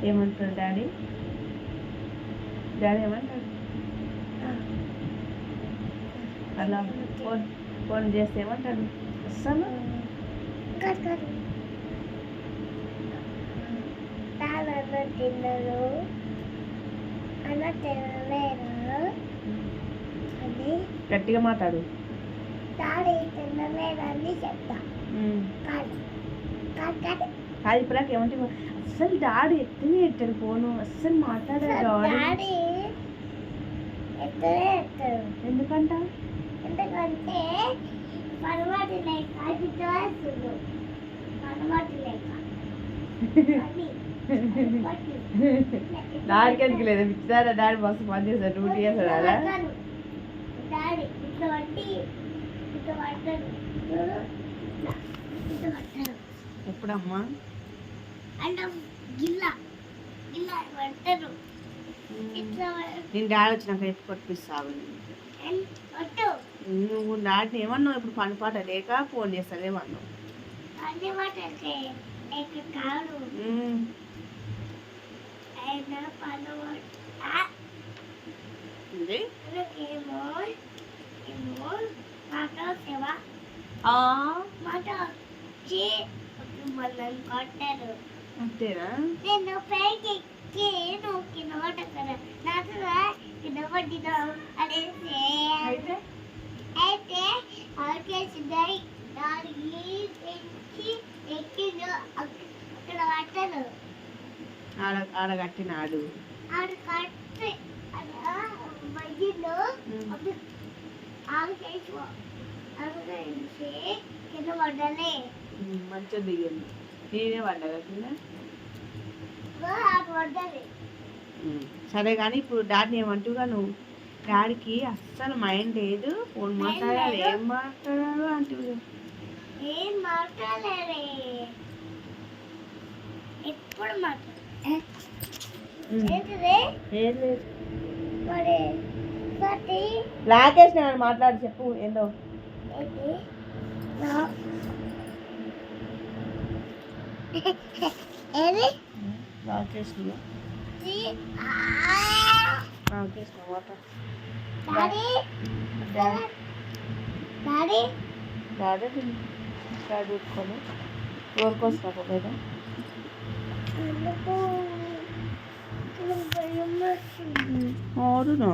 ఏమంటాడు daddy? Daddy ఏమంటాడు? అలా ఫోన్ ఫోన్ చేస్తే ఏమంటాడు? అస్సలు తిన్నారు అలా తినలేరు అని గట్టిగా మాట్లాడు. డాడీ తినలేదని చెప్తా. కాదు కాదు ఇప్పుడు ఏమంటే అస్సలు డాడీ ఎత్తనే ఎత్తాడు ఫోను, అస్సలు మాట్లాడాడు డాడీ ఎత్తనే ఎత్తాడు. ఎందుకంట? ఎందుకంటే పనవాటి లేక ఇచ్చేస్తుంది. పనవాటి లేక డాడీకి ఎందుకు లేదు పిచ్చిదారా? డాడీ మస్తు పని చేస్తాడు, డ్యూటీ చేస్తాడా? డాడీ ఇట్లా పట్టి ఇట్లా పట్టాడు. ఇట్లా పట్టాడు. ఎప్పుడమ్మా? అంటే గిల్లా గిల్లా పట్టారు. ఇట్లా నేను డాడీ వచ్చినాక ఎప్పుడు కొట్టిస్తావు? నువ్వు డాడీని ఏమన్నావు? ఇప్పుడు పని పాట లేక ఫోన్ చేస్తావేమన్నావు? పని పాట కాదు ఆయన ఏమో ఏమో మాట సేవ మాట వచ్చి మనల్ని కొట్టారు. అంతేనా? నేను పైకి ఎక్కి నువ్వు కింద పడ్డా నాకు కింద పట్టినా అనేసి అయితే ఆకేసి దానికి పెంచి ఎక్కిండు. అక్కడ పట్టాను. ఆడ కట్టినాడు. ఆడ కట్టి మధ్యలో ఆకేసి కింద పడ్డాలి. మంచిగా దిగింది. నేనే పడ్డా కింద. పడ్డాలి. సరే కానీ ఇప్పుడు డాడీని ఏమంటుగా నువ్వు? డాడీకి అస్సలు మైండ్ లేదు, ఫోన్ మాట్లాడాలి. ఏం మాట్లాడాలి అంటే ఏం మాట్లాడలే. ఎప్పుడు ఏం లేదు. మరి రాకేష్ నేను మాట్లాడి చెప్పు ఏందో. Rakesh Rakesh daddy daddy daddy daddy పెట్టుకోను ఊరుకొస్తా లేదా? అవునా?